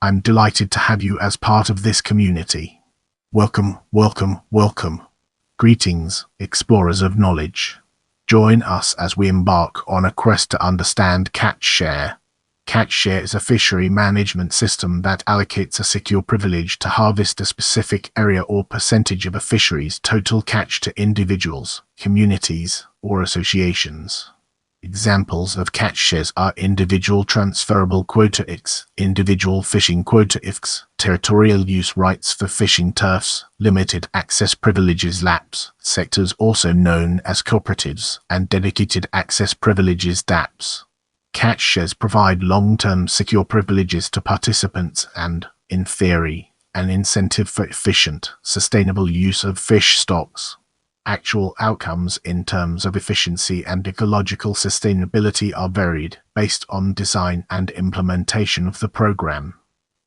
I'm delighted to have you as part of this community. Welcome, welcome, welcome. Greetings, explorers of knowledge. Join us as we embark on a quest to understand catch share. Catch share is a fishery management system that allocates a secure privilege to harvest a specific area or percentage of a fishery's total catch to individuals, communities, or associations. Examples of catch shares are individual transferable quota-icks, individual fishing quota-icks, territorial use rights for fishing turfs, limited access privileges (LAPs), sectors also known as cooperatives, and dedicated access privileges (DAPs). Catch shares provide long-term secure privileges to participants and, in theory, an incentive for efficient, sustainable use of fish stocks. Actual outcomes in terms of efficiency and ecological sustainability are varied, based on design and implementation of the program.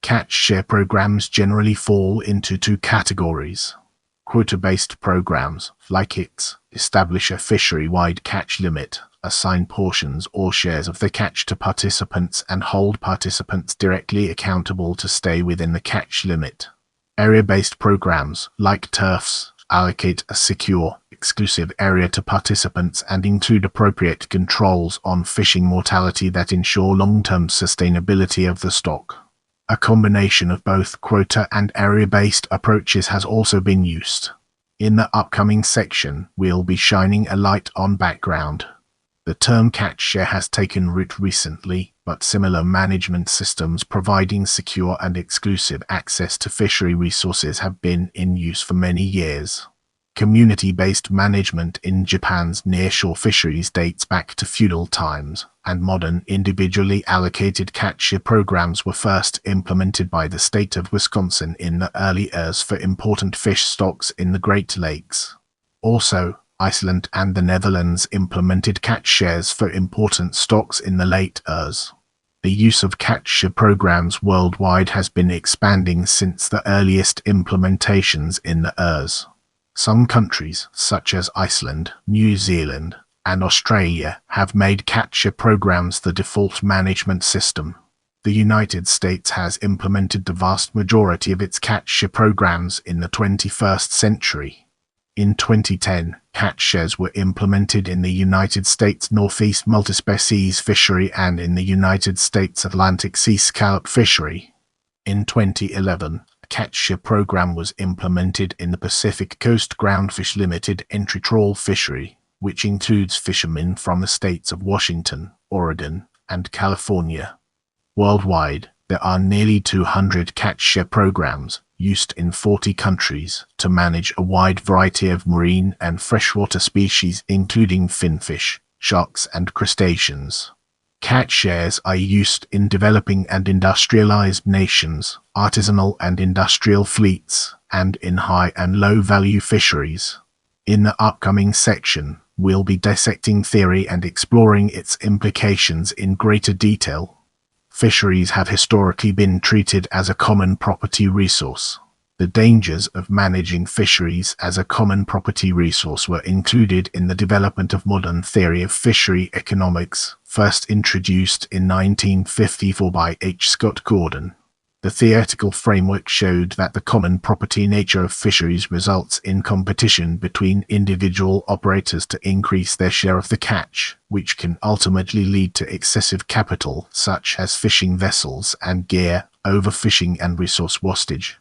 Catch share programs generally fall into two categories. Quota-based programs, like ITQs, establish a fishery-wide catch limit, assign portions or shares of the catch to participants and hold participants directly accountable to stay within the catch limit. Area-based programs, like turfs, allocate a secure, exclusive area to participants and include appropriate controls on fishing mortality that ensure long-term sustainability of the stock. A combination of both quota and area-based approaches has also been used. In the upcoming section, we'll be shining a light on background. The term catch share has taken root recently, but similar management systems providing secure and exclusive access to fishery resources have been in use for many years. Community-based management in Japan's nearshore fisheries dates back to feudal times, and modern individually allocated catch share programs were first implemented by the state of Wisconsin in the early years for important fish stocks in the Great Lakes. Also, Iceland and the Netherlands implemented catch shares for important stocks in the late years. The use of catch share programs worldwide has been expanding since the earliest implementations in the years. Some countries, such as Iceland, New Zealand, and Australia, have made catch share programs the default management system. The United States has implemented the vast majority of its catch share programs in the 21st century. In 2010, catch shares were implemented in the United States Northeast multispecies fishery and in the United States Atlantic sea scallop fishery. In 2011, a catch share program was implemented in the Pacific Coast Groundfish Limited entry trawl fishery, which includes fishermen from the states of Washington, Oregon, and California. Worldwide, there are nearly 200 catch share programs used in 40 countries to manage a wide variety of marine and freshwater species including finfish, sharks and crustaceans. Catch shares are used in developing and industrialized nations, artisanal and industrial fleets, and in high and low value fisheries. In the upcoming section, we'll be dissecting theory and exploring its implications in greater detail. Fisheries have historically been treated as a common property resource. The dangers of managing fisheries as a common property resource were included in the development of modern theory of fishery economics, first introduced in 1954 by H. Scott Gordon. The theoretical framework showed that the common property nature of fisheries results in competition between individual operators to increase their share of the catch, which can ultimately lead to excessive capital such as fishing vessels and gear, overfishing and resource wastage.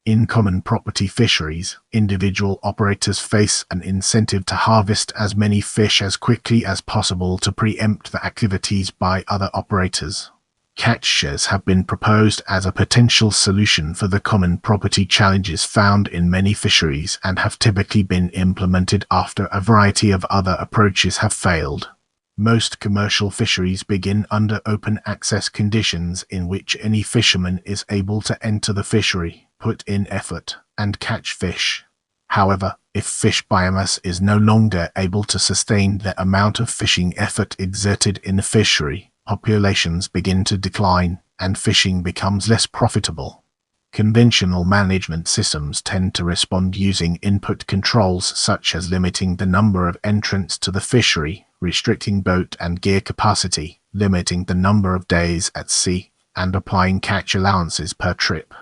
In common property fisheries, individual operators face an incentive to harvest as many fish as quickly as possible to preempt the activities by other operators. Catch shares have been proposed as a potential solution for the common property challenges found in many fisheries and have typically been implemented after a variety of other approaches have failed. Most commercial fisheries begin under open access conditions in which any fisherman is able to enter the fishery, put in effort, and catch fish. However, if fish biomass is no longer able to sustain the amount of fishing effort exerted in the fishery, populations begin to decline, and fishing becomes less profitable. Conventional management systems tend to respond using input controls such as limiting the number of entrants to the fishery, restricting boat and gear capacity, limiting the number of days at sea, and applying catch allowances per trip.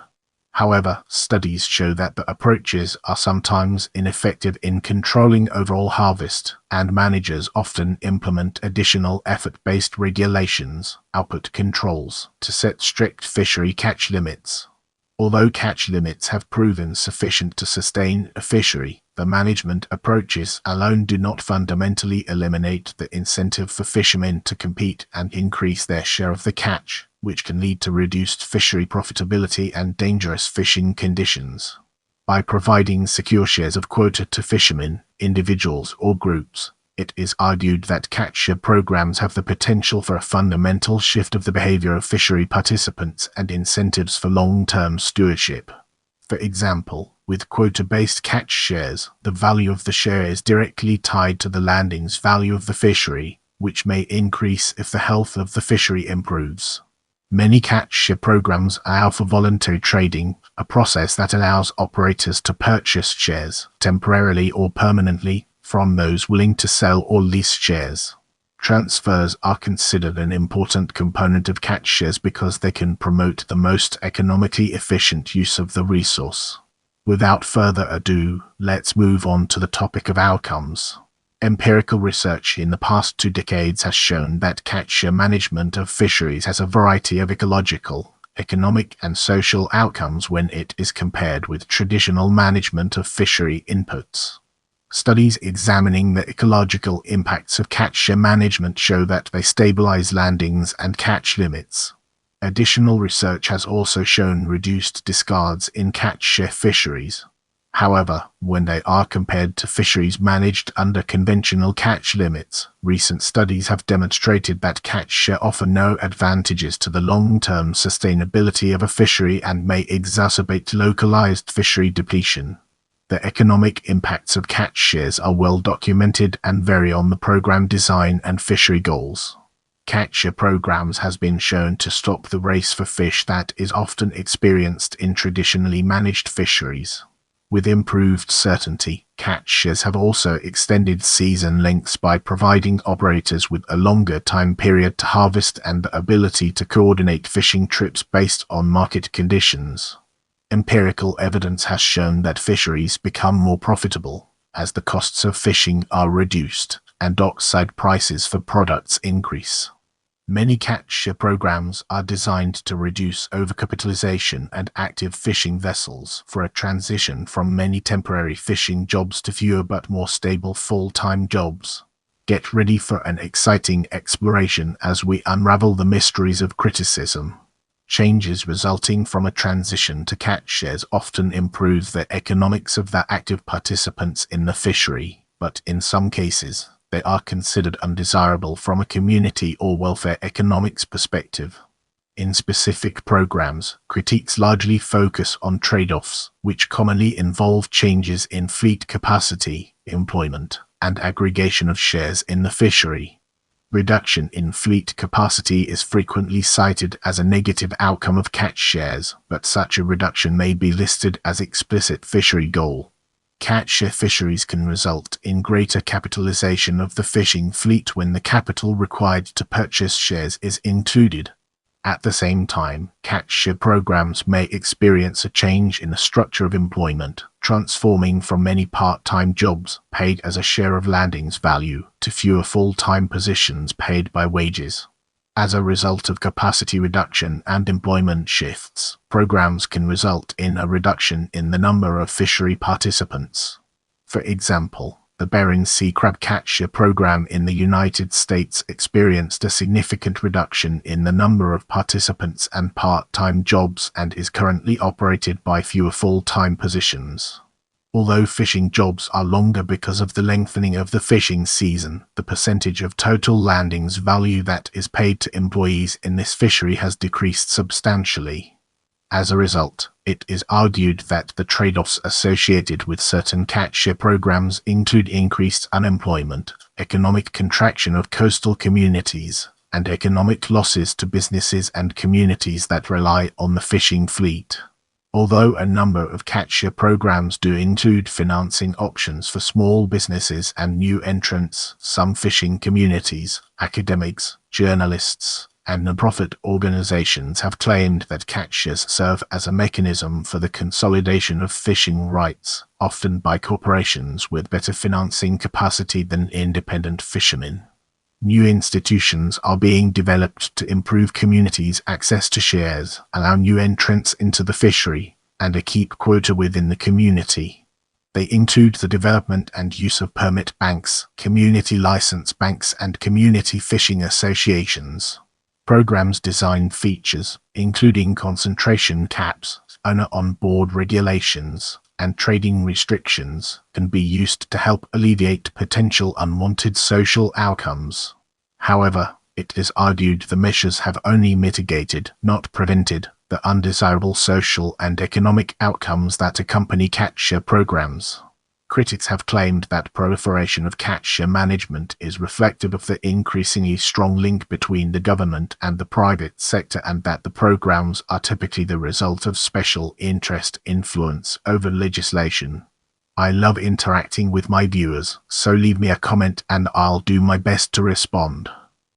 However, studies show that the approaches are sometimes ineffective in controlling overall harvest, and managers often implement additional effort-based regulations, output controls, to set strict fishery catch limits. Although catch limits have proven sufficient to sustain a fishery, the management approaches alone do not fundamentally eliminate the incentive for fishermen to compete and increase their share of the catch, which can lead to reduced fishery profitability and dangerous fishing conditions. By providing secure shares of quota to fishermen, individuals, or groups, it is argued that catch share programs have the potential for a fundamental shift of the behavior of fishery participants and incentives for long-term stewardship. For example, with quota-based catch shares, the value of the share is directly tied to the landing's value of the fishery, which may increase if the health of the fishery improves. Many catch share programs allow for voluntary trading, a process that allows operators to purchase shares, temporarily or permanently, from those willing to sell or lease shares. Transfers are considered an important component of catch shares because they can promote the most economically efficient use of the resource. Without further ado, let's move on to the topic of outcomes. Empirical research in the past 2 decades has shown that catch share management of fisheries has a variety of ecological, economic, and social outcomes when it is compared with traditional management of fishery inputs. Studies examining the ecological impacts of catch share management show that they stabilize landings and catch limits. Additional research has also shown reduced discards in catch share fisheries. However, when they are compared to fisheries managed under conventional catch limits, recent studies have demonstrated that catch share offer no advantages to the long-term sustainability of a fishery and may exacerbate localized fishery depletion. The economic impacts of catch shares are well documented and vary on the program design and fishery goals. Catch share programs has been shown to stop the race for fish that is often experienced in traditionally managed fisheries. With improved certainty, catch shares have also extended season lengths by providing operators with a longer time period to harvest and the ability to coordinate fishing trips based on market conditions. Empirical evidence has shown that fisheries become more profitable as the costs of fishing are reduced and dockside prices for products increase. Many catch share programs are designed to reduce overcapitalization and active fishing vessels for a transition from many temporary fishing jobs to fewer but more stable full-time jobs. Get ready for an exciting exploration as we unravel the mysteries of criticism. Changes resulting from a transition to catch shares often improve the economics of the active participants in the fishery, but in some cases, they are considered undesirable from a community or welfare economics perspective. In specific programs, critiques largely focus on trade-offs, which commonly involve changes in fleet capacity, employment, and aggregation of shares in the fishery. Reduction in fleet capacity is frequently cited as a negative outcome of catch shares, but such a reduction may be listed as explicit fishery goal. Catch share fisheries can result in greater capitalization of the fishing fleet when the capital required to purchase shares is included. At the same time, catch share programs may experience a change in the structure of employment, transforming from many part-time jobs paid as a share of landings value to fewer full-time positions paid by wages. As a result of capacity reduction and employment shifts, programs can result in a reduction in the number of fishery participants. For example, the Bering Sea crab catch share program in the United States experienced a significant reduction in the number of participants and part-time jobs and is currently operated by fewer full-time positions. Although fishing jobs are longer because of the lengthening of the fishing season, the percentage of total landings value that is paid to employees in this fishery has decreased substantially. As a result, it is argued that the trade-offs associated with certain catch share programs include increased unemployment, economic contraction of coastal communities, and economic losses to businesses and communities that rely on the fishing fleet. Although a number of catch share programs do include financing options for small businesses and new entrants, some fishing communities, academics, journalists, and non-profit organizations have claimed that catches serve as a mechanism for the consolidation of fishing rights, often by corporations with better financing capacity than independent fishermen. New institutions are being developed to improve communities' access to shares, allow new entrants into the fishery, and keep quota within the community. They include the development and use of permit banks, community license banks, and community fishing associations. Programs design features, including concentration caps, owner-on-board regulations, and trading restrictions, can be used to help alleviate potential unwanted social outcomes. However, it is argued the measures have only mitigated, not prevented, the undesirable social and economic outcomes that accompany catch-share programs. Critics have claimed that proliferation of catch-share management is reflective of the increasingly strong link between the government and the private sector, and that the programs are typically the result of special interest influence over legislation. I love interacting with my viewers, so leave me a comment and I'll do my best to respond.